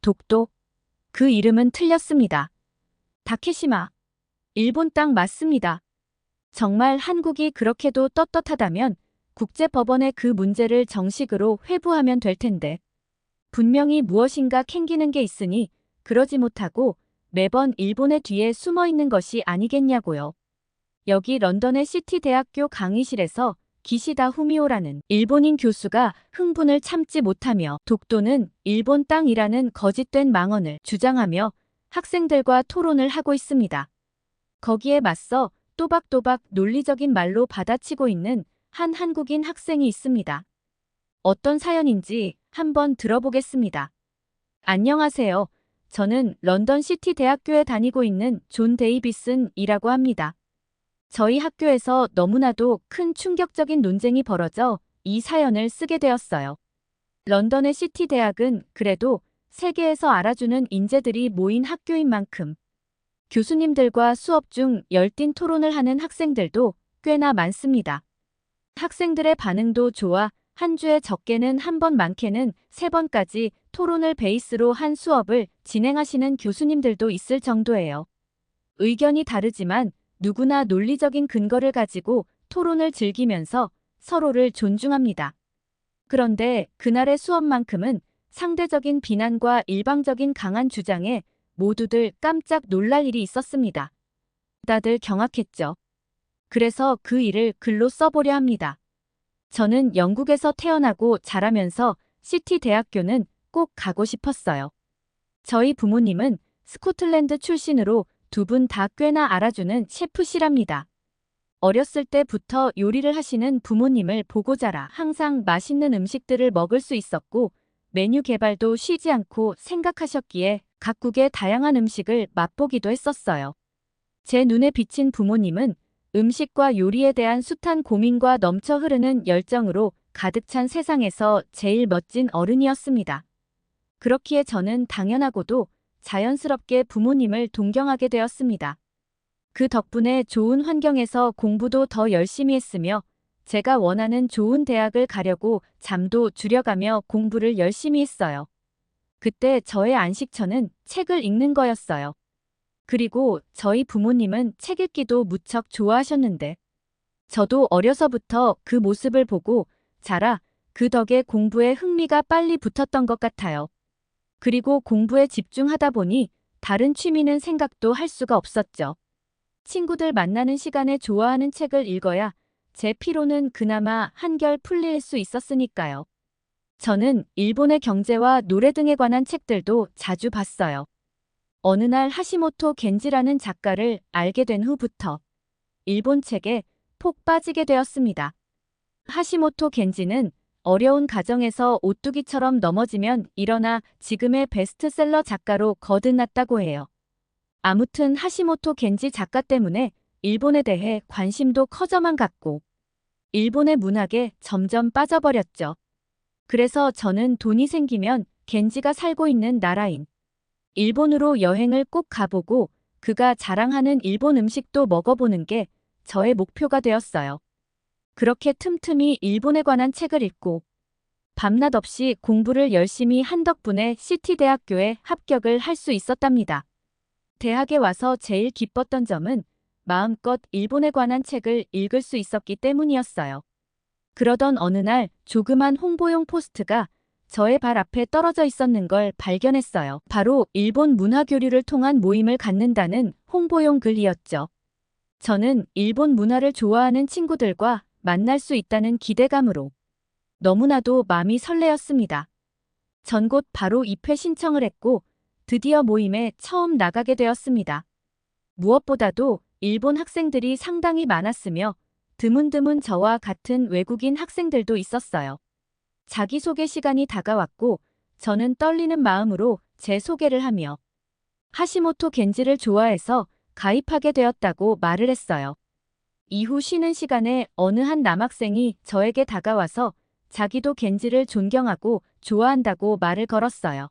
독도. 그 이름은 틀렸습니다. 다케시마. 일본 땅 맞습니다. 정말 한국이 그렇게도 떳떳하다면 국제법원에 그 문제를 정식으로 회부하면 될 텐데. 분명히 무엇인가 캥기는 게 있으니 그러지 못하고 매번 일본의 뒤에 숨어 있는 것이 아니겠냐고요. 여기 런던의 시티 대학교 강의실에서 기시다 후미오라는 일본인 교수가 흥분을 참지 못하며 독도는 일본 땅이라는 거짓된 망언을 주장하며 학생들과 토론을 하고 있습니다. 거기에 맞서 또박또박 논리적인 말로 받아치고 있는 한 한국인 학생이 있습니다. 어떤 사연인지 한번 들어보겠습니다. 안녕하세요. 저는 런던 시티 대학교에 다니고 있는 존 데이비슨이라고 합니다. 저희 학교에서 너무나도 큰 충격적인 논쟁이 벌어져 이 사연을 쓰게 되었어요. 런던의 시티 대학은 그래도 세계에서 알아주는 인재들이 모인 학교인 만큼 교수님들과 수업 중 열띤 토론을 하는 학생들도 꽤나 많습니다. 학생들의 반응도 좋아 한 주에 적게는 한 번 많게는 3번까지 토론을 베이스로 한 수업을 진행하시는 교수님들도 있을 정도예요. 의견이 다르지만 누구나 논리적인 근거를 가지고 토론을 즐기면서 서로를 존중합니다. 그런데 그날의 수업만큼은 상대적인 비난과 일방적인 강한 주장에 모두들 깜짝 놀랄 일이 있었습니다. 다들 경악했죠. 그래서 그 일을 글로 써보려 합니다. 저는 영국에서 태어나고 자라면서 시티 대학교는 꼭 가고 싶었어요. 저희 부모님은 스코틀랜드 출신으로 두 분 다 꽤나 알아주는 셰프시랍니다. 어렸을 때부터 요리를 하시는 부모님을 보고 자라 항상 맛있는 음식들을 먹을 수 있었고 메뉴 개발도 쉬지 않고 생각하셨기에 각국의 다양한 음식을 맛보기도 했었어요. 제 눈에 비친 부모님은 음식과 요리에 대한 숱한 고민과 넘쳐 흐르는 열정으로 가득 찬 세상에서 제일 멋진 어른이었습니다. 그렇기에 저는 당연하고도 자연스럽게 부모님을 동경하게 되었습니다. 그 덕분에 좋은 환경에서 공부도 더 열심히 했으며 제가 원하는 좋은 대학을 가려고 잠도 줄여가며 공부를 열심히 했어요. 그때 저의 안식처는 책을 읽는 거였어요. 그리고 저희 부모님은 책 읽기도 무척 좋아하셨는데 저도 어려서부터 그 모습을 보고 자라 그 덕에 공부에 흥미가 빨리 붙었던 것 같아요. 그리고 공부에 집중하다 보니 다른 취미는 생각도 할 수가 없었죠. 친구들 만나는 시간에 좋아하는 책을 읽어야 제 피로는 그나마 한결 풀릴 수 있었으니까요. 저는 일본의 경제와 노래 등에 관한 책들도 자주 봤어요. 어느 날 하시모토 겐지라는 작가를 알게 된 후부터 일본 책에 폭 빠지게 되었습니다. 하시모토 겐지는 어려운 가정에서 오뚜기처럼 넘어지면 일어나 지금의 베스트셀러 작가로 거듭났다고 해요. 아무튼 하시모토 겐지 작가 때문에 일본에 대해 관심도 커져만 갔고 일본의 문학에 점점 빠져버렸죠. 그래서 저는 돈이 생기면 겐지가 살고 있는 나라인 일본으로 여행을 꼭 가보고 그가 자랑하는 일본 음식도 먹어보는 게 저의 목표가 되었어요. 그렇게 틈틈이 일본에 관한 책을 읽고 밤낮 없이 공부를 열심히 한 덕분에 시티 대학교에 합격을 할 수 있었답니다. 대학에 와서 제일 기뻤던 점은 마음껏 일본에 관한 책을 읽을 수 있었기 때문이었어요. 그러던 어느 날 조그만 홍보용 포스트가 저의 발 앞에 떨어져 있었는 걸 발견했어요. 바로 일본 문화교류를 통한 모임을 갖는다는 홍보용 글이었죠. 저는 일본 문화를 좋아하는 친구들과 만날 수 있다는 기대감으로 너무나도 마음이 설레었습니다. 전 곧 바로 입회 신청을 했고 드디어 모임에 처음 나가게 되었습니다. 무엇보다도 일본 학생들이 상당히 많았으며 드문드문 저와 같은 외국인 학생들도 있었어요. 자기소개 시간이 다가왔고 저는 떨리는 마음으로 제 소개를 하며 하시모토 겐지를 좋아해서 가입하게 되었다고 말을 했어요. 이후 쉬는 시간에 어느 한 남학생이 저에게 다가와서 자기도 겐지를 존경하고 좋아한다고 말을 걸었어요.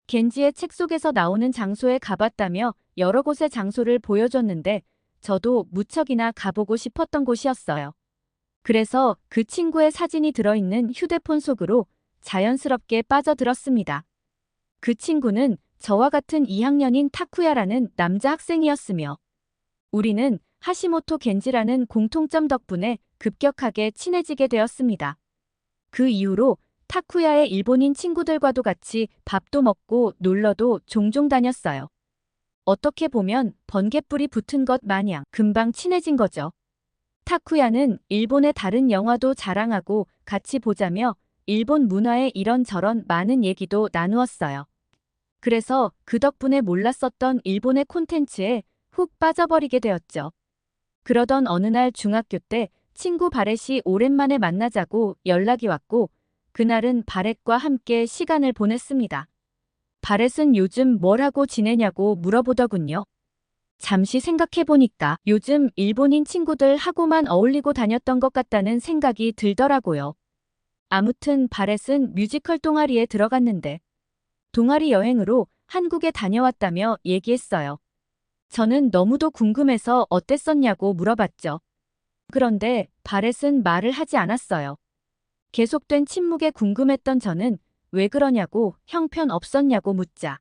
겐지의 책 속에서 나오는 장소에 가봤다며 여러 곳의 장소를 보여줬는데 저도 무척이나 가보고 싶었던 곳이었어요. 그래서 그 친구의 사진이 들어있는 휴대폰 속으로 자연스럽게 빠져들었습니다. 그 친구는 저와 같은 2학년인 타쿠야라는 남자 학생이었으며 우리는 하시모토 겐지라는 공통점 덕분에 급격하게 친해지게 되었습니다. 그 이후로 타쿠야의 일본인 친구들과도 같이 밥도 먹고 놀러도 종종 다녔어요. 어떻게 보면 번갯불이 붙은 것 마냥 금방 친해진 거죠. 타쿠야는 일본의 다른 영화도 자랑하고 같이 보자며 일본 문화의 이런저런 많은 얘기도 나누었어요. 그래서 그 덕분에 몰랐었던 일본의 콘텐츠에 훅 빠져버리게 되었죠. 그러던 어느 날 중학교 때 친구 바렛이 오랜만에 만나자고 연락이 왔고 그날은 바렛과 함께 시간을 보냈습니다. 바렛은 요즘 뭘 하고 지내냐고 물어보더군요. 잠시 생각해보니까 요즘 일본인 친구들 하고만 어울리고 다녔던 것 같다는 생각이 들더라고요. 아무튼 바렛은 뮤지컬 동아리에 들어갔는데 동아리 여행으로 한국에 다녀왔다며 얘기했어요. 저는 너무도 궁금해서 어땠었냐고 물어봤죠. 그런데 바렛은 말을 하지 않았어요. 계속된 침묵에 궁금했던 저는 왜 그러냐고 형편없었냐고 묻자.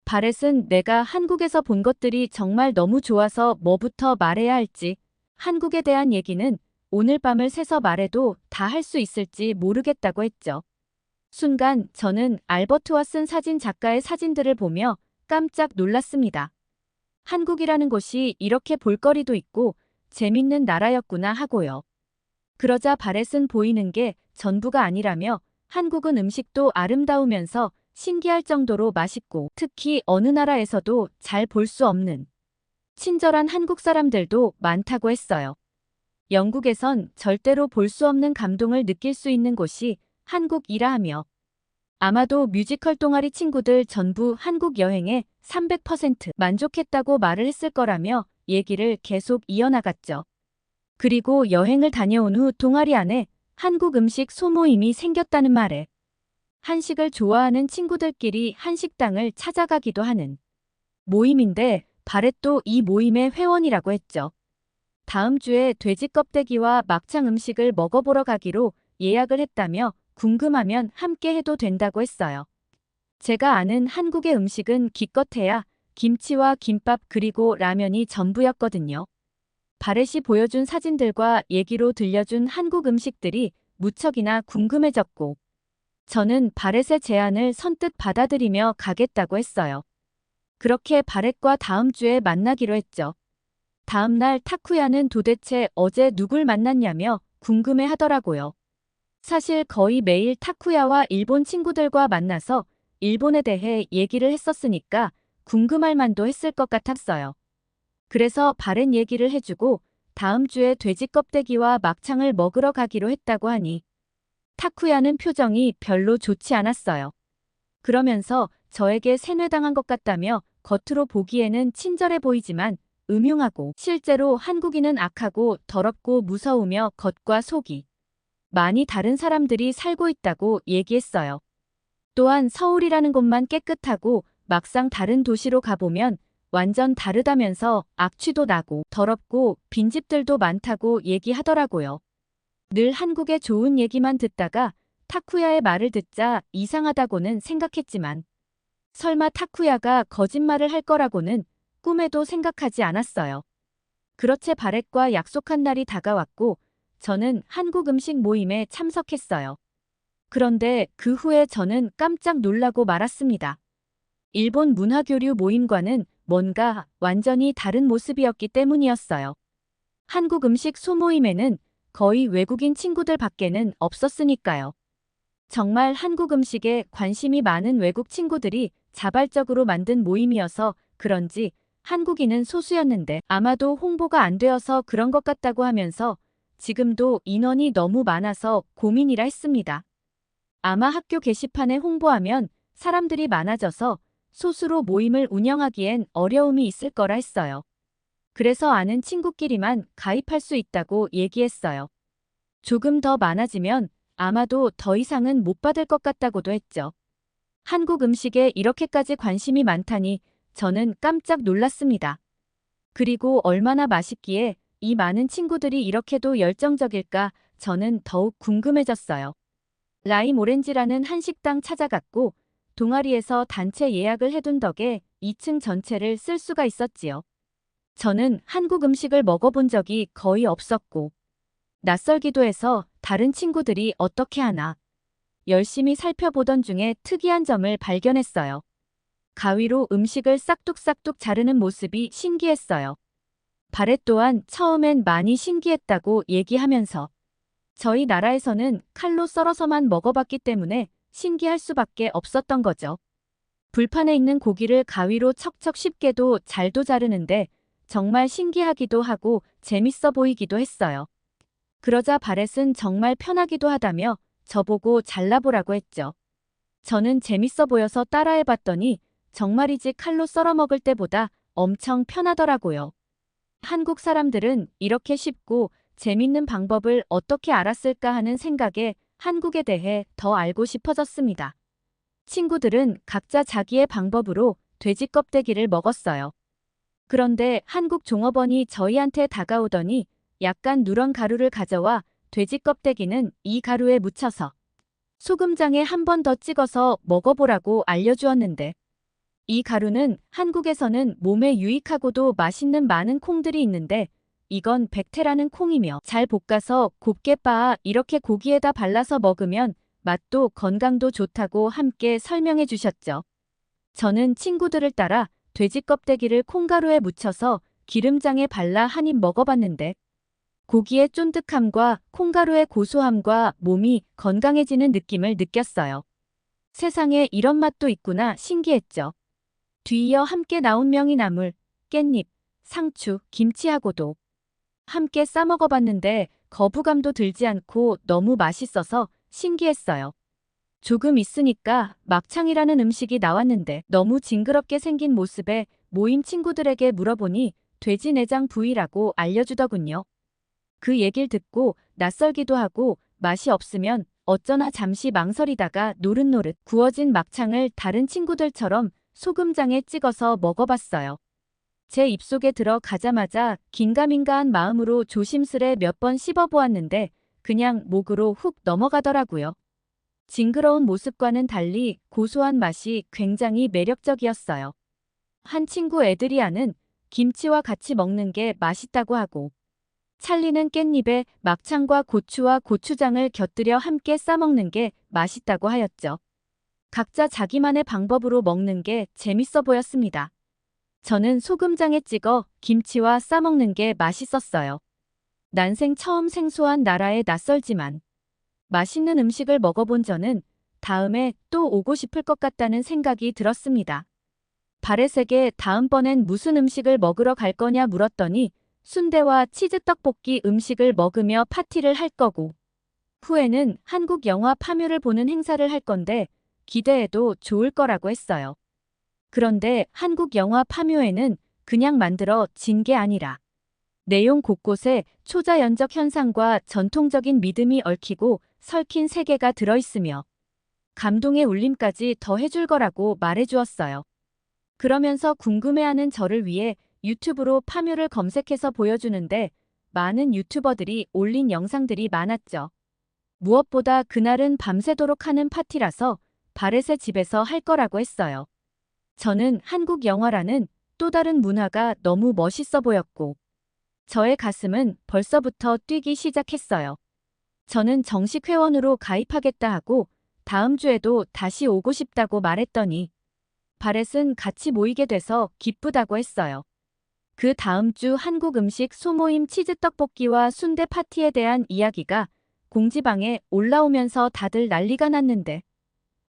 바렛은 내가 한국에서 본 것들이 정말 너무 좋아서 뭐부터 말해야 할지, 한국에 대한 얘기는 오늘 밤을 새서 말해도 다 할 수 있을지 모르겠다고 했죠. 순간 저는 알버트와 쓴 사진 작가의 사진들을 보며 깜짝 놀랐습니다. 한국이라는 곳이 이렇게 볼거리도 있고 재밌는 나라였구나 하고요. 그러자 바렛은 보이는 게 전부가 아니라며 한국은 음식도 아름다우면서 신기할 정도로 맛있고 특히 어느 나라에서도 잘 볼 수 없는 친절한 한국 사람들도 많다고 했어요. 영국에선 절대로 볼 수 없는 감동을 느낄 수 있는 곳이 한국이라 하며 아마도 뮤지컬 동아리 친구들 전부 한국 여행에 300% 만족했다고 말을 했을 거라며 얘기를 계속 이어나갔죠. 그리고 여행을 다녀온 후 동아리 안에 한국 음식 소모임이 생겼다는 말에 한식을 좋아하는 친구들끼리 한식당을 찾아가기도 하는 모임인데 바렛도 이 모임의 회원이라고 했죠. 다음 주에 돼지 껍데기와 막창 음식을 먹어보러 가기로 예약을 했다며 궁금하면 함께 해도 된다고 했어요. 제가 아는 한국의 음식은 기껏해야 김치와 김밥 그리고 라면이 전부였거든요. 바렛이 보여준 사진들과 얘기로 들려준 한국 음식들이 무척이나 궁금해졌고 저는 바렛의 제안을 선뜻 받아들이며 가겠다고 했어요. 그렇게 바렛과 다음 주에 만나기로 했죠. 다음 날 타쿠야는 도대체 어제 누굴 만났냐며 궁금해 하더라고요. 사실 거의 매일 타쿠야와 일본 친구들과 만나서 일본에 대해 얘기를 했었으니까 궁금할 만도 했을 것 같았어요. 그래서 바렛 얘기를 해주고 다음 주에 돼지 껍데기와 막창을 먹으러 가기로 했다고 하니 타쿠야는 표정이 별로 좋지 않았어요. 그러면서 저에게 세뇌당한 것 같다며 겉으로 보기에는 친절해 보이지만 음흉하고 실제로 한국인은 악하고 더럽고 무서우며 겉과 속이 많이 다른 사람들이 살고 있다고 얘기했어요. 또한 서울이라는 곳만 깨끗하고 막상 다른 도시로 가보면 완전 다르다면서 악취도 나고 더럽고 빈집들도 많다고 얘기하더라고요. 늘 한국의 좋은 얘기만 듣다가 타쿠야의 말을 듣자 이상하다고는 생각했지만 설마 타쿠야가 거짓말을 할 거라고는 꿈에도 생각하지 않았어요. 그렇게 바렛과 약속한 날이 다가왔고 저는 한국 음식 모임에 참석했어요. 그런데 그 후에 저는 깜짝 놀라고 말았습니다. 일본 문화교류 모임과는 뭔가 완전히 다른 모습이었기 때문이었어요. 한국 음식 소모임에는 거의 외국인 친구들 밖에는 없었으니까요. 정말 한국 음식에 관심이 많은 외국 친구들이 자발적으로 만든 모임이어서 그런지 한국인은 소수였는데 아마도 홍보가 안 되어서 그런 것 같다고 하면서 지금도 인원이 너무 많아서 고민이라 했습니다. 아마 학교 게시판에 홍보하면 사람들이 많아져서 소수로 모임을 운영하기엔 어려움이 있을 거라 했어요. 그래서 아는 친구끼리만 가입할 수 있다고 얘기했어요. 조금 더 많아지면 아마도 더 이상은 못 받을 것 같다고도 했죠. 한국 음식에 이렇게까지 관심이 많다니 저는 깜짝 놀랐습니다. 그리고 얼마나 맛있기에 이 많은 친구들이 이렇게도 열정적일까 저는 더욱 궁금해졌어요. 라임 오렌지라는 한식당 찾아갔고 동아리에서 단체 예약을 해둔 덕에 2층 전체를 쓸 수가 있었지요. 저는 한국 음식을 먹어본 적이 거의 없었고, 낯설기도 해서 다른 친구들이 어떻게 하나 열심히 살펴보던 중에 특이한 점을 발견했어요. 가위로 음식을 싹둑싹둑 자르는 모습이 신기했어요. 바렛 또한 처음엔 많이 신기했다고 얘기하면서 저희 나라에서는 칼로 썰어서만 먹어봤기 때문에 신기할 수밖에 없었던 거죠. 불판에 있는 고기를 가위로 척척 씹게도 잘도 자르는데 정말 신기하기도 하고 재밌어 보이기도 했어요. 그러자 바렛은 정말 편하기도 하다며 저보고 잘라보라고 했죠. 저는 재밌어 보여서 따라해봤더니 정말이지 칼로 썰어 먹을 때보다 엄청 편하더라고요. 한국 사람들은 이렇게 쉽고 재밌는 방법을 어떻게 알았을까 하는 생각에 한국에 대해 더 알고 싶어졌습니다. 친구들은 각자 자기의 방법으로 돼지 껍데기를 먹었어요. 그런데 한국 종업원이 저희한테 다가오더니 약간 누런 가루를 가져와 돼지 껍데기는 이 가루에 묻혀서 소금장에 한 번 더 찍어서 먹어보라고 알려주었는데 이 가루는 한국에서는 몸에 유익하고도 맛있는 많은 콩들이 있는데 이건 백태라는 콩이며 잘 볶아서 곱게 빻아 이렇게 고기에다 발라서 먹으면 맛도 건강도 좋다고 함께 설명해 주셨죠. 저는 친구들을 따라 돼지 껍데기를 콩가루에 묻혀서 기름장에 발라 한 입 먹어봤는데 고기의 쫀득함과 콩가루의 고소함과 몸이 건강해지는 느낌을 느꼈어요. 세상에 이런 맛도 있구나 신기했죠. 뒤이어 함께 나온 명이나물, 깻잎, 상추, 김치하고도 함께 싸먹어봤는데 거부감도 들지 않고 너무 맛있어서 신기했어요. 조금 있으니까 막창이라는 음식이 나왔는데 너무 징그럽게 생긴 모습에 모임 친구들에게 물어보니 돼지 내장 부위라고 알려주더군요. 그 얘길 듣고 낯설기도 하고 맛이 없으면 어쩌나 잠시 망설이다가 노릇노릇 구워진 막창을 다른 친구들처럼 소금장에 찍어서 먹어봤어요. 제 입속에 들어가자마자 긴가민가한 마음으로 조심스레 몇 번 씹어보았는데 그냥 목으로 훅 넘어가더라고요. 징그러운 모습과는 달리 고소한 맛이 굉장히 매력적이었어요. 한 친구 애드리아는 김치와 같이 먹는 게 맛있다고 하고 찰리는 깻잎에 막창과 고추와 고추장을 곁들여 함께 싸먹는 게 맛있다고 하였죠. 각자 자기만의 방법으로 먹는 게 재밌어 보였습니다. 저는 소금장에 찍어 김치와 싸먹는 게 맛있었어요. 난생 처음 생소한 나라에 낯설지만 맛있는 음식을 먹어본 저는 다음에 또 오고 싶을 것 같다는 생각이 들었습니다. 바렛에게 다음번엔 무슨 음식을 먹으러 갈 거냐 물었더니 순대와 치즈떡볶이 음식을 먹으며 파티를 할 거고 후에는 한국 영화 파묘를 보는 행사를 할 건데 기대해도 좋을 거라고 했어요. 그런데 한국 영화 파묘에는 그냥 만들어 진 게 아니라 내용 곳곳에 초자연적 현상과 전통적인 믿음이 얽히고 설킨 세계가 들어있으며 감동의 울림까지 더해줄 거라고 말해주었어요. 그러면서 궁금해하는 저를 위해 유튜브로 파묘를 검색해서 보여주는데 많은 유튜버들이 올린 영상들이 많았죠. 무엇보다 그날은 밤새도록 하는 파티라서 바렛의 집에서 할 거라고 했어요. 저는 한국 영화라는 또 다른 문화가 너무 멋있어 보였고 저의 가슴은 벌써부터 뛰기 시작했어요. 저는 정식 회원으로 가입하겠다 하고 다음 주에도 다시 오고 싶다고 말했더니 바렛은 같이 모이게 돼서 기쁘다고 했어요. 그 다음 주 한국 음식 소모임 치즈떡볶이와 순대 파티에 대한 이야기가 공지방에 올라오면서 다들 난리가 났는데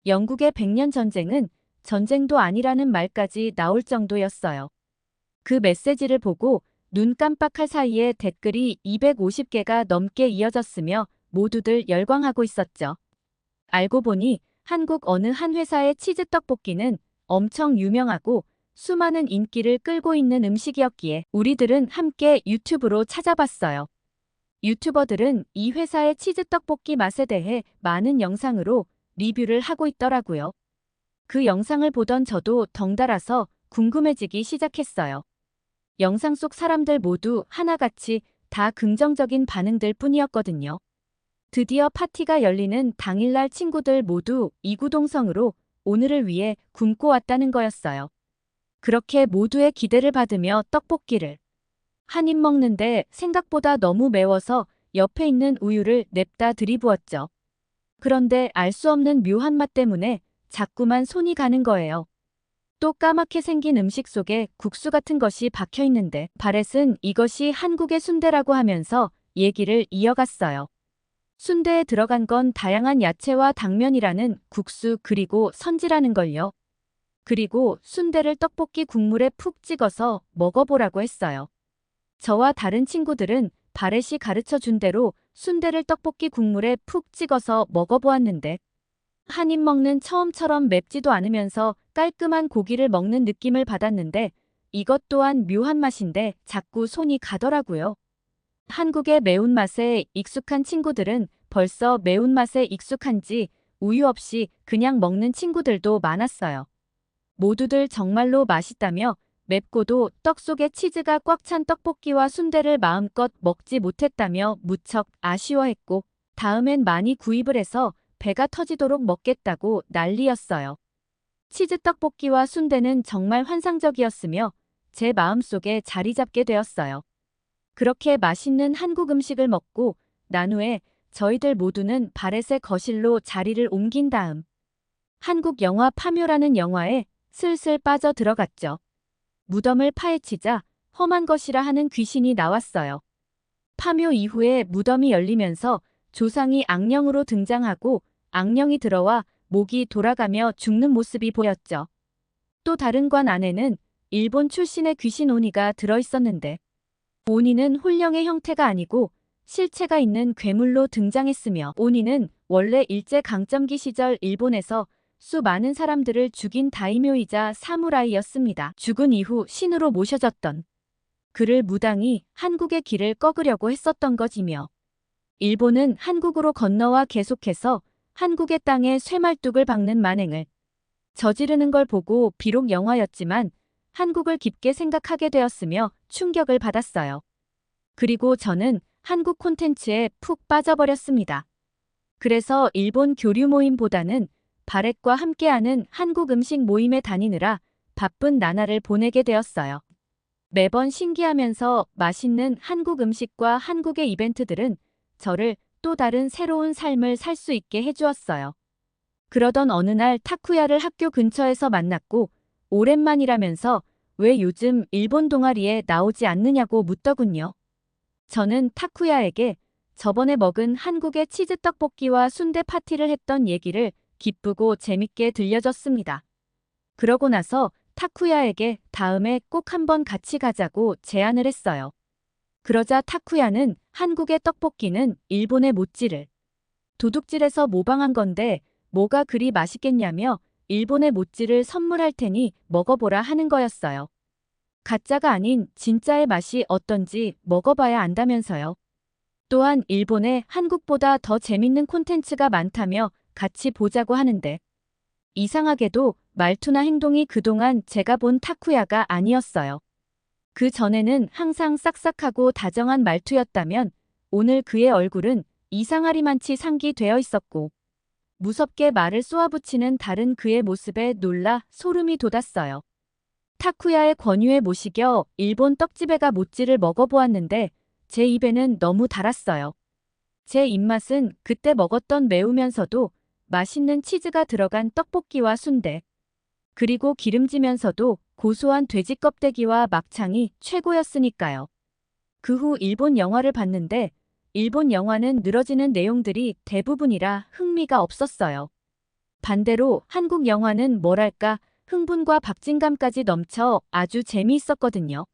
영국의 100년 전쟁은 전쟁도 아니라는 말까지 나올 정도였어요. 그 메시지를 보고 눈 깜빡할 사이에 댓글이 250개가 넘게 이어졌으며 모두들 열광하고 있었죠. 알고 보니 한국 어느 한 회사의 치즈떡볶이는 엄청 유명하고 수많은 인기를 끌고 있는 음식이었기에 우리들은 함께 유튜브로 찾아봤어요. 유튜버들은 이 회사의 치즈떡볶이 맛에 대해 많은 영상으로 리뷰를 하고 있더라고요. 그 영상을 보던 저도 덩달아서 궁금해지기 시작했어요. 영상 속 사람들 모두 하나같이 다 긍정적인 반응들 뿐이었거든요. 드디어 파티가 열리는 당일날 친구들 모두 이구동성으로 오늘을 위해 굶고 왔다는 거였어요. 그렇게 모두의 기대를 받으며 떡볶이를 한 입 먹는데 생각보다 너무 매워서 옆에 있는 우유를 냅다 들이부었죠. 그런데 알 수 없는 묘한 맛 때문에 자꾸만 손이 가는 거예요. 또 까맣게 생긴 음식 속에 국수 같은 것이 박혀 있는데 바렛은 이것이 한국의 순대라고 하면서 얘기를 이어갔어요. 순대에 들어간 건 다양한 야채와 당면이라는 국수 그리고 선지라는 걸요. 그리고 순대를 떡볶이 국물에 푹 찍어서 먹어보라고 했어요. 저와 다른 친구들은 바렛이 가르쳐 준 대로 순대를 떡볶이 국물에 푹 찍어서 먹어보았는데 한 입 먹는 처음처럼 맵지도 않으면서 깔끔한 고기를 먹는 느낌을 받았는데 이것 또한 묘한 맛인데 자꾸 손이 가더라고요. 한국의 매운맛에 익숙한 친구들은 벌써 매운맛에 익숙한지 우유 없이 그냥 먹는 친구들도 많았어요. 모두들 정말로 맛있다며 맵고도 떡 속에 치즈가 꽉 찬 떡볶이와 순대를 마음껏 먹지 못했다며 무척 아쉬워했고 다음엔 많이 구입을 해서 배가 터지도록 먹겠다고 난리였어요. 치즈 떡볶이와 순대는 정말 환상적이었으며 제 마음속에 자리 잡게 되었어요. 그렇게 맛있는 한국 음식을 먹고 난 후에 저희들 모두는 바렛의 거실로 자리를 옮긴 다음 한국 영화 파묘라는 영화에 슬슬 빠져 들어갔죠. 무덤을 파헤치자 험한 것이라 하는 귀신이 나왔어요. 파묘 이후에 무덤이 열리면서 조상이 악령으로 등장하고 악령이 들어와 목이 돌아가며 죽는 모습이 보였죠. 또 다른 관 안에는 일본 출신의 귀신 오니가 들어있었는데 오니는 홀령의 형태가 아니고 실체가 있는 괴물로 등장했으며 오니는 원래 일제강점기 시절 일본에서 수많은 사람들을 죽인 다이묘이자 사무라이였습니다. 죽은 이후 신으로 모셔졌던 그를 무당이 한국의 길을 꺾으려고 했었던 것이며 일본은 한국으로 건너와 계속해서 한국의 땅에 쇠말뚝을 박는 만행을 저지르는 걸 보고 비록 영화였지만 한국을 깊게 생각하게 되었으며 충격을 받았어요. 그리고 저는 한국 콘텐츠에 푹 빠져버렸습니다. 그래서 일본 교류 모임보다는 바렛과 함께하는 한국 음식 모임에 다니느라 바쁜 나날을 보내게 되었어요. 매번 신기하면서 맛있는 한국 음식과 한국의 이벤트들은 저를 또 다른 새로운 삶을 살 수 있게 해주었어요. 그러던 어느 날 타쿠야를 학교 근처에서 만났고 오랜만이라면서 왜 요즘 일본 동아리에 나오지 않느냐고 묻더군요. 저는 타쿠야에게 저번에 먹은 한국의 치즈 떡볶이와 순대 파티를 했던 얘기를 기쁘고 재밌게 들려줬습니다. 그러고 나서 타쿠야에게 다음에 꼭 한번 같이 가자고 제안을 했어요. 그러자 타쿠야는 한국의 떡볶이는 일본의 모찌를 도둑질해서 모방한 건데 뭐가 그리 맛있겠냐며 일본의 모찌를 선물할 테니 먹어보라 하는 거였어요. 가짜가 아닌 진짜의 맛이 어떤지 먹어봐야 안다면서요. 또한 일본에 한국보다 더 재밌는 콘텐츠가 많다며 같이 보자고 하는데 이상하게도 말투나 행동이 그동안 제가 본 타쿠야가 아니었어요. 그 전에는 항상 싹싹하고 다정한 말투였다면 오늘 그의 얼굴은 이상하리만치 상기되어 있었고 무섭게 말을 쏘아붙이는 다른 그의 모습에 놀라 소름이 돋았어요. 타쿠야의 권유에 모시겨 일본 떡집에 가 모찌를 먹어보았는데 제 입에는 너무 달았어요. 제 입맛은 그때 먹었던 매우면서도 맛있는 치즈가 들어간 떡볶이와 순대, 그리고 기름지면서도 고소한 돼지 껍데기와 막창이 최고였으니까요. 그 후 일본 영화를 봤는데 일본 영화는 늘어지는 내용들이 대부분이라 흥미가 없었어요. 반대로 한국 영화는 뭐랄까 흥분과 박진감까지 넘쳐 아주 재미있었거든요.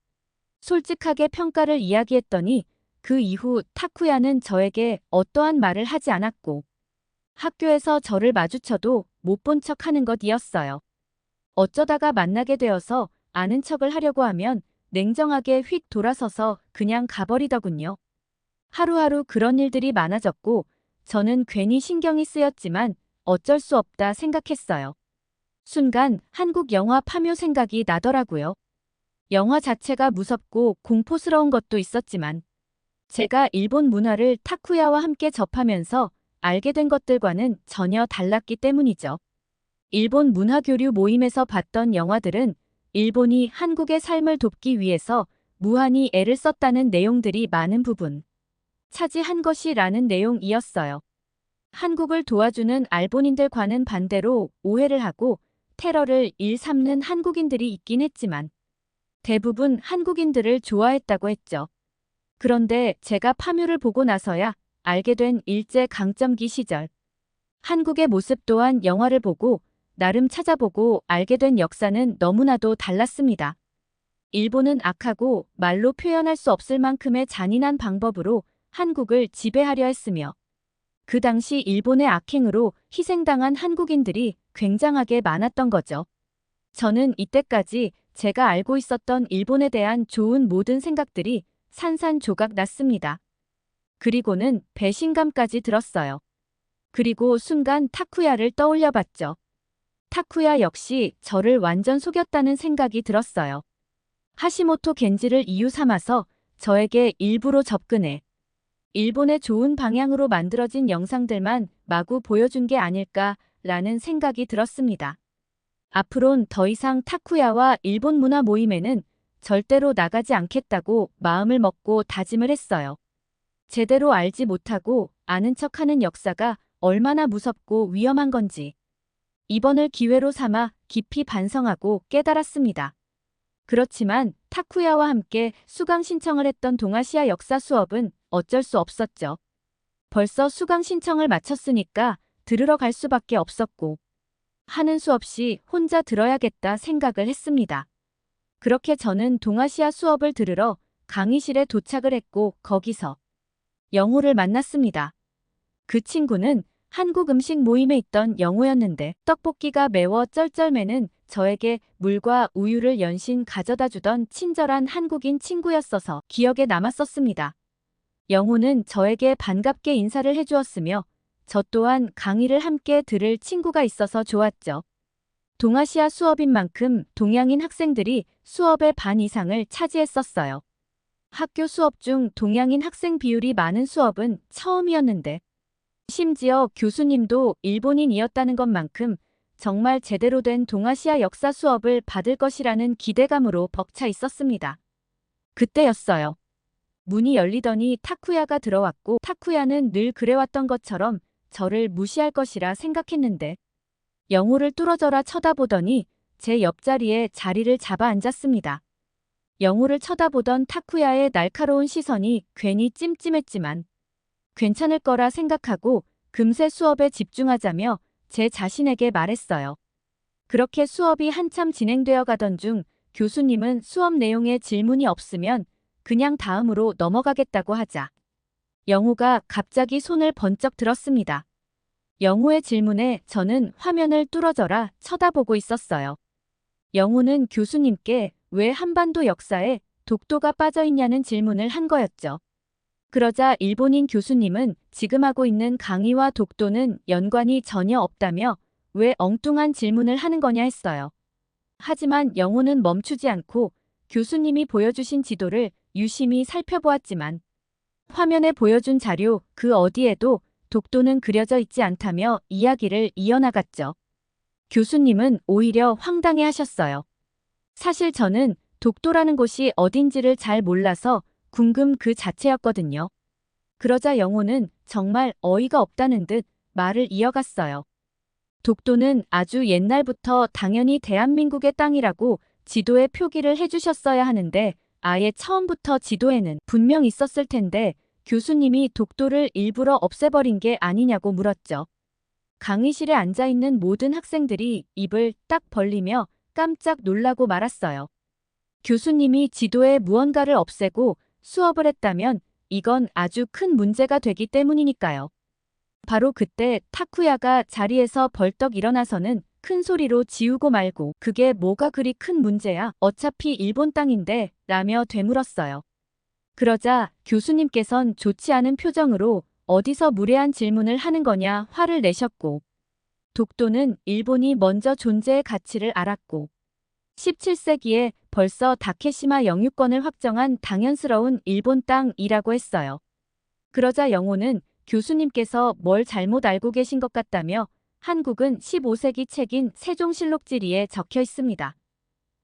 솔직하게 평가를 이야기했더니 그 이후 타쿠야는 저에게 어떠한 말을 하지 않았고 학교에서 저를 마주쳐도 못 본 척 하는 것이었어요. 어쩌다가 만나게 되어서 아는 척을 하려고 하면 냉정하게 휙 돌아서서 그냥 가버리더군요. 하루하루 그런 일들이 많아졌고 저는 괜히 신경이 쓰였지만 어쩔 수 없다 생각했어요. 순간 한국 영화 파묘 생각이 나더라고요. 영화 자체가 무섭고 공포스러운 것도 있었지만 제가 일본 문화를 타쿠야와 함께 접하면서 알게 된 것들과는 전혀 달랐기 때문이죠. 일본 문화교류 모임에서 봤던 영화들은 일본이 한국의 삶을 돕기 위해서 무한히 애를 썼다는 내용들이 많은 부분 차지한 것이라는 내용이었어요. 한국을 도와주는 일본인들과는 반대로 오해를 하고 테러를 일삼는 한국인들이 있긴 했지만 대부분 한국인들을 좋아했다고 했죠. 그런데 제가 파묘를 보고 나서야 알게 된 일제강점기 시절 한국의 모습 또한 영화를 보고 나름 찾아보고 알게 된 역사는 너무나도 달랐습니다. 일본은 악하고 말로 표현할 수 없을 만큼의 잔인한 방법으로 한국을 지배하려 했으며 그 당시 일본의 악행으로 희생당한 한국인들이 굉장하게 많았던 거죠. 저는 이때까지 제가 알고 있었던 일본에 대한 좋은 모든 생각들이 산산조각 났습니다. 그리고는 배신감까지 들었어요. 그리고 순간 타쿠야를 떠올려 봤죠. 타쿠야 역시 저를 완전 속였다는 생각이 들었어요. 하시모토 겐지를 이유 삼아서 저에게 일부러 접근해 일본의 좋은 방향으로 만들어진 영상들만 마구 보여준 게 아닐까라는 생각이 들었습니다. 앞으론 더 이상 타쿠야와 일본 문화 모임에는 절대로 나가지 않겠다고 마음을 먹고 다짐을 했어요. 제대로 알지 못하고 아는 척하는 역사가 얼마나 무섭고 위험한 건지 이번을 기회로 삼아 깊이 반성하고 깨달았습니다. 그렇지만 타쿠야와 함께 수강 신청을 했던 동아시아 역사 수업은 어쩔 수 없었죠. 벌써 수강 신청을 마쳤으니까 들으러 갈 수밖에 없었고 하는 수 없이 혼자 들어야겠다 생각을 했습니다. 그렇게 저는 동아시아 수업을 들으러 강의실에 도착을 했고 거기서 영호를 만났습니다. 그 친구는 한국 음식 모임에 있던 영호였는데 떡볶이가 매워 쩔쩔매는 저에게 물과 우유를 연신 가져다 주던 친절한 한국인 친구였어서 기억에 남았었습니다. 영호는 저에게 반갑게 인사를 해주었으며 저 또한 강의를 함께 들을 친구가 있어서 좋았죠. 동아시아 수업인 만큼 동양인 학생들이 수업의 반 이상을 차지했었어요. 학교 수업 중 동양인 학생 비율이 많은 수업은 처음이었는데 심지어 교수님도 일본인이었다는 것만큼 정말 제대로 된 동아시아 역사 수업을 받을 것이라는 기대감으로 벅차 있었습니다. 그때였어요. 문이 열리더니 타쿠야가 들어왔고 타쿠야는 늘 그래왔던 것처럼 저를 무시할 것이라 생각했는데 영호를 뚫어져라 쳐다보더니 제 옆자리에 자리를 잡아 앉았습니다. 영호를 쳐다보던 타쿠야의 날카로운 시선이 괜히 찜찜했지만 괜찮을 거라 생각하고 금세 수업에 집중하자며 제 자신에게 말했어요. 그렇게 수업이 한참 진행되어 가던 중 교수님은 수업 내용에 질문이 없으면 그냥 다음으로 넘어가겠다고 하자 영호가 갑자기 손을 번쩍 들었습니다. 영호의 질문에 저는 화면을 뚫어져라 쳐다보고 있었어요. 영호는 교수님께 왜 한반도 역사에 독도가 빠져있냐는 질문을 한 거였죠. 그러자 일본인 교수님은 지금 하고 있는 강의와 독도는 연관이 전혀 없다며 왜 엉뚱한 질문을 하는 거냐 했어요. 하지만 영호는 멈추지 않고 교수님이 보여주신 지도를 유심히 살펴보았지만 화면에 보여준 자료 그 어디에도 독도는 그려져 있지 않다며 이야기를 이어나갔죠. 교수님은 오히려 황당해 하셨어요. 사실 저는 독도라는 곳이 어딘지를 잘 몰라서 궁금 그 자체였거든요. 그러자 영호는 정말 어이가 없다는 듯 말을 이어갔어요. 독도는 아주 옛날부터 당연히 대한민국의 땅이라고 지도에 표기를 해주셨어야 하는데 아예 처음부터 지도에는 분명 있었을 텐데 교수님이 독도를 일부러 없애버린 게 아니냐고 물었죠. 강의실에 앉아있는 모든 학생들이 입을 딱 벌리며 깜짝 놀라고 말았어요. 교수님이 지도에 무언가를 없애고 수업을 했다면 이건 아주 큰 문제가 되기 때문이니까요. 바로 그때 타쿠야가 자리에서 벌떡 일어나서는 큰 소리로 지우고 말고 그게 뭐가 그리 큰 문제야 어차피 일본 땅인데 라며 되물었어요. 그러자 교수님께선 좋지 않은 표정으로 어디서 무례한 질문을 하는 거냐 화를 내셨고 독도는 일본이 먼저 존재의 가치를 알았고 17세기에 벌써 다케시마 영유권을 확정한 당연스러운 일본 땅이라고 했어요. 그러자 영호는 교수님께서 뭘 잘못 알고 계신 것 같다며 한국은 15세기 책인 세종실록지리에 적혀 있습니다.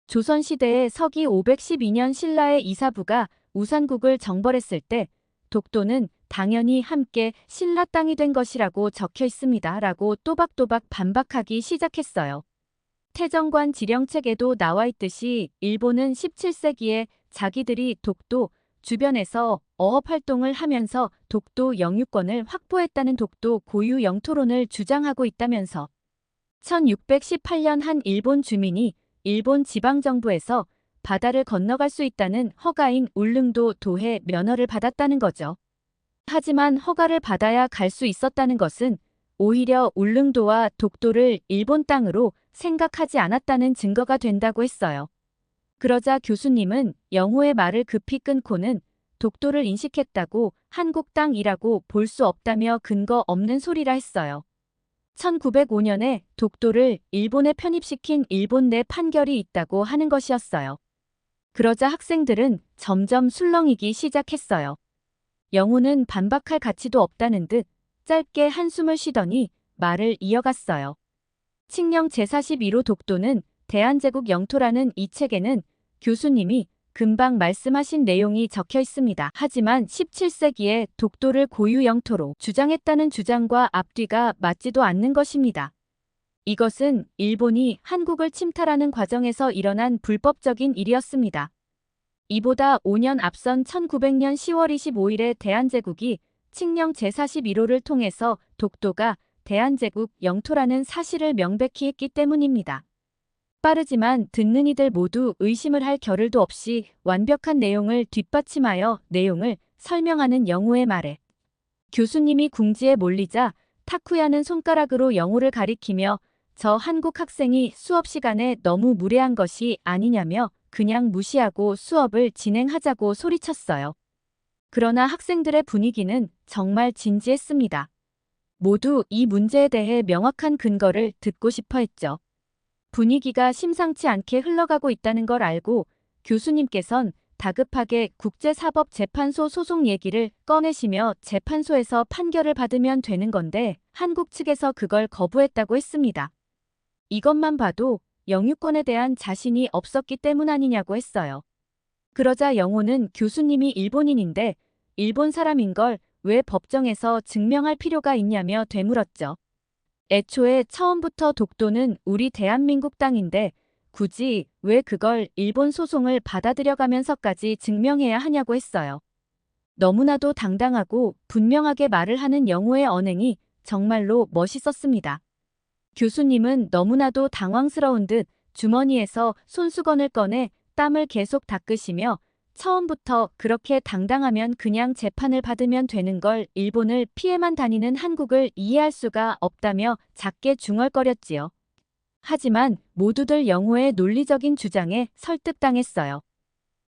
조선시대의 서기 512년 신라의 이사부가 우산국을 정벌했을 때 독도는 당연히 함께 신라 땅이 된 것이라고 적혀 있습니다. 라고 또박또박 반박하기 시작했어요. 태정관 지령책에도 나와 있듯이 일본은 17세기에 자기들이 독도 주변에서 어업 활동을 하면서 독도 영유권을 확보했다는 독도 고유 영토론을 주장하고 있다면서 1618년 한 일본 주민이 일본 지방정부에서 바다를 건너갈 수 있다는 허가인 울릉도 도해 면허를 받았다는 거죠. 하지만 허가를 받아야 갈 수 있었다는 것은 오히려 울릉도와 독도를 일본 땅으로 생각하지 않았다는 증거가 된다고 했어요. 그러자 교수님은 영호의 말을 급히 끊고는 독도를 인식했다고 한국 땅이라고 볼 수 없다며 근거 없는 소리라 했어요. 1905년에 독도를 일본에 편입시킨 일본 내 판결이 있다고 하는 것이었어요. 그러자 학생들은 점점 술렁이기 시작했어요. 영호는 반박할 가치도 없다는 듯 짧게 한숨을 쉬더니 말을 이어갔어요. 칙령 제41호 독도는 대한제국 영토라는 이 책에는 교수님이 금방 말씀하신 내용이 적혀 있습니다. 하지만 17세기에 독도를 고유 영토로 주장했다는 주장과 앞뒤가 맞지도 않는 것입니다. 이것은 일본이 한국을 침탈하는 과정에서 일어난 불법적인 일이었습니다. 이보다 5년 앞선 1900년 10월 25일에 대한제국이 칙령 제41호를 통해서 독도가 대한제국 영토라는 사실을 명백히 했기 때문입니다. 빠르지만 듣는 이들 모두 의심을 할 겨를도 없이 완벽한 내용을 뒷받침하여 내용을 설명하는 영호의 말에 교수님이 궁지에 몰리자 타쿠야는 손가락으로 영호를 가리키며 저 한국 학생이 수업 시간에 너무 무례한 것이 아니냐며 그냥 무시하고 수업을 진행하자고 소리쳤어요. 그러나 학생들의 분위기는 정말 진지했습니다. 모두 이 문제에 대해 명확한 근거를 듣고 싶어 했죠. 분위기가 심상치 않게 흘러가고 있다는 걸 알고 교수님께선 다급하게 국제사법재판소 소송 얘기를 꺼내시며 재판소에서 판결을 받으면 되는 건데 한국 측에서 그걸 거부했다고 했습니다. 이것만 봐도 영유권에 대한 자신이 없었기 때문 아니냐고 했어요. 그러자 영호는 교수님이 일본인인데 일본 사람인 걸 왜 법정에서 증명할 필요가 있냐며 되물었죠. 애초에 처음부터 독도는 우리 대한민국 땅인데 굳이 왜 그걸 일본 소송을 받아들여가면서까지 증명해야 하냐고 했어요. 너무나도 당당하고 분명하게 말을 하는 영호의 언행이 정말로 멋있었습니다. 교수님은 너무나도 당황스러운 듯 주머니에서 손수건을 꺼내 땀을 계속 닦으시며 처음부터 그렇게 당당하면 그냥 재판을 받으면 되는 걸 일본을 피해만 다니는 한국을 이해할 수가 없다며 작게 중얼거렸지요. 하지만 모두들 영호의 논리적인 주장에 설득당했어요.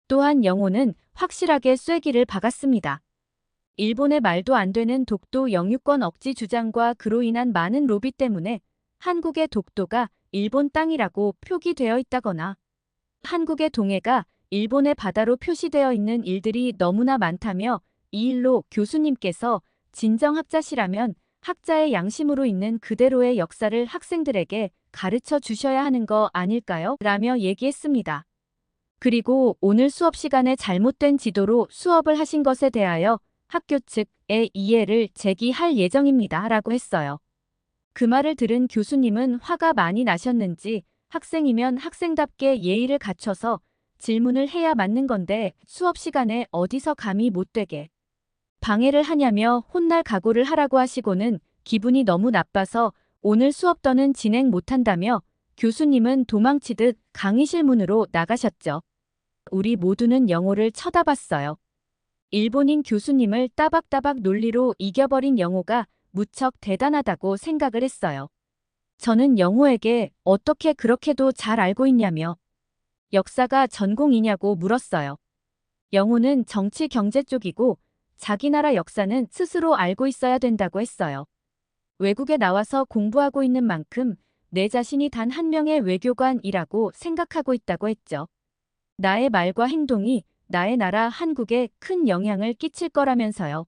또한 영호는 확실하게 쐐기를 박았습니다. 일본의 말도 안 되는 독도 영유권 억지 주장과 그로 인한 많은 로비 때문에 한국의 독도가 일본 땅이라고 표기되어 있다거나 한국의 동해가 일본의 바다로 표시되어 있는 일들이 너무나 많다며 이 일로 교수님께서 진정학자시라면 학자의 양심으로 있는 그대로의 역사를 학생들에게 가르쳐 주셔야 하는 거 아닐까요? 라며 얘기했습니다. 그리고 오늘 수업 시간에 잘못된 지도로 수업을 하신 것에 대하여 학교 측에 이해를 제기할 예정입니다. 라고 했어요. 그 말을 들은 교수님은 화가 많이 나셨는지 학생이면 학생답게 예의를 갖춰서 질문을 해야 맞는 건데 수업 시간에 어디서 감히 못되게 방해를 하냐며 혼날 각오를 하라고 하시고는 기분이 너무 나빠서 오늘 수업 더는 진행 못한다며 교수님은 도망치듯 강의실 문으로 나가셨죠. 우리 모두는 영호를 쳐다봤어요. 일본인 교수님을 따박따박 논리로 이겨버린 영호가 무척 대단하다고 생각을 했어요. 저는 영호에게 어떻게 그렇게도 잘 알고 있냐며 역사가 전공이냐고 물었어요. 영호는 정치 경제 쪽이고 자기 나라 역사는 스스로 알고 있어야 된다고 했어요. 외국에 나와서 공부하고 있는 만큼 내 자신이 단 한 명의 외교관이라고 생각하고 있다고 했죠. 나의 말과 행동이 나의 나라 한국에 큰 영향을 끼칠 거라면서요.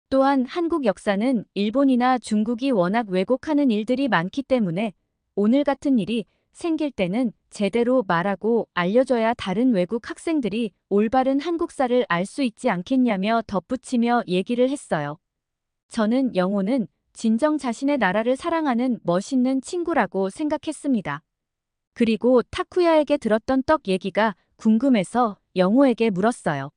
또한 한국 역사는 일본이나 중국이 워낙 왜곡하는 일들이 많기 때문에 오늘 같은 일이 생길 때는 제대로 말하고 알려줘야 다른 외국 학생들이 올바른 한국사를 알 수 있지 않겠냐며 덧붙이며 얘기를 했어요. 저는 영호는 진정 자신의 나라를 사랑하는 멋있는 친구라고 생각했습니다. 그리고 타쿠야에게 들었던 떡 얘기가 궁금해서 영호에게 물었어요.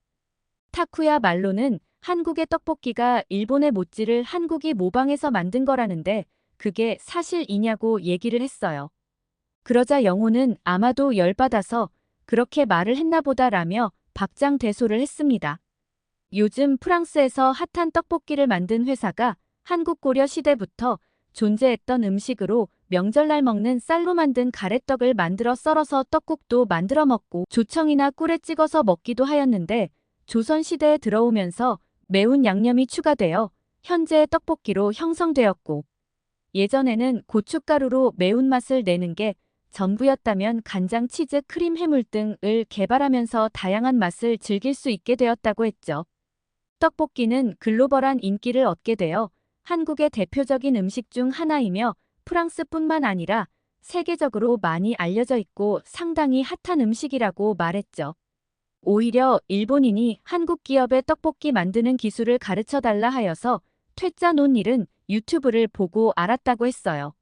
타쿠야 말로는 한국의 떡볶이가 일본의 모찌를 한국이 모방해서 만든 거라는데 그게 사실이냐고 얘기를 했어요. 그러자 영호는 아마도 열받아서 그렇게 말을 했나 보다라며 박장대소를 했습니다. 요즘 프랑스에서 핫한 떡볶이를 만든 회사가 한국 고려 시대부터 존재했던 음식으로 명절날 먹는 쌀로 만든 가래떡을 만들어 썰어서 떡국도 만들어 먹고 조청이나 꿀에 찍어서 먹기도 하였는데 조선시대에 들어오면서 매운 양념이 추가되어 현재의 떡볶이로 형성되었고 예전에는 고춧가루로 매운맛을 내는 게 전부였다면 간장, 치즈, 크림, 해물 등을 개발하면서 다양한 맛을 즐길 수 있게 되었다고 했죠. 떡볶이는 글로벌한 인기를 얻게 되어 한국의 대표적인 음식 중 하나이며 프랑스뿐만 아니라 세계적으로 많이 알려져 있고 상당히 핫한 음식이라고 말했죠. 오히려 일본인이 한국 기업의 떡볶이 만드는 기술을 가르쳐달라 하여서 퇴짜 논 일은 유튜브를 보고 알았다고 했어요.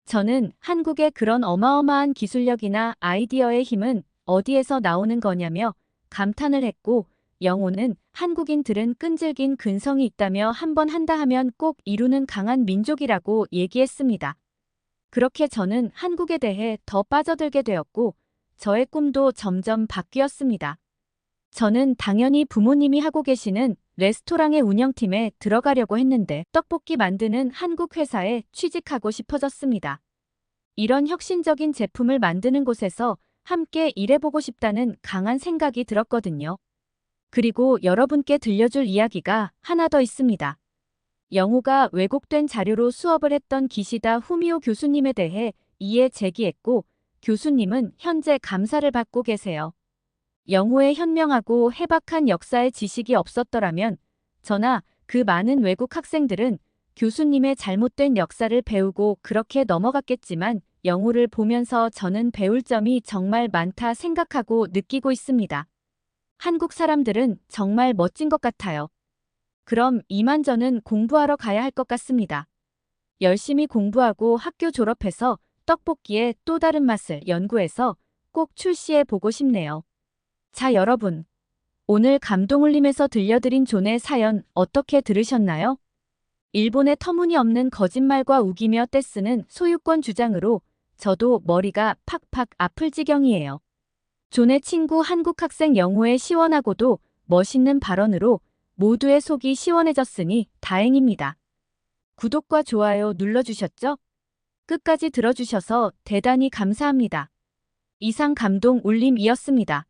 저는 한국의 그런 어마어마한 기술력이나 아이디어의 힘은 어디에서 나오는 거냐며 감탄을 했고 영호는 한국인들은 끈질긴 근성이 있다며 한번 한다 하면 꼭 이루는 강한 민족이라고 얘기했습니다. 그렇게 저는 한국에 대해 더 빠져들게 되었고 저의 꿈도 점점 바뀌었습니다. 저는 당연히 부모님이 하고 계시는 레스토랑의 운영팀에 들어가려고 했는데 떡볶이 만드는 한국 회사에 취직하고 싶어졌습니다. 이런 혁신적인 제품을 만드는 곳에서 함께 일해보고 싶다는 강한 생각이 들었거든요. 그리고 여러분께 들려줄 이야기가 하나 더 있습니다. 영호가 왜곡된 자료로 수업을 했던 기시다 후미오 교수님에 대해 이해 제기했고 교수님은 현재 감사를 받고 계세요. 영호의 현명하고 해박한 역사의 지식이 없었더라면 저나 그 많은 외국 학생들은 교수님의 잘못된 역사를 배우고 그렇게 넘어갔겠지만 영호를 보면서 저는 배울 점이 정말 많다 생각하고 느끼고 있습니다. 한국 사람들은 정말 멋진 것 같아요. 그럼 이만 저는 공부하러 가야 할 것 같습니다. 열심히 공부하고 학교 졸업해서 떡볶이의 또 다른 맛을 연구해서 꼭 출시해 보고 싶네요. 자, 여러분. 오늘 감동 울림에서 들려드린 존의 사연 어떻게 들으셨나요? 일본의 터무니없는 거짓말과 우기며 떼쓰는 소유권 주장으로 저도 머리가 팍팍 아플 지경이에요. 존의 친구 한국 학생 영호의 시원하고도 멋있는 발언으로 모두의 속이 시원해졌으니 다행입니다. 구독과 좋아요 눌러주셨죠? 끝까지 들어주셔서 대단히 감사합니다. 이상 감동 울림이었습니다.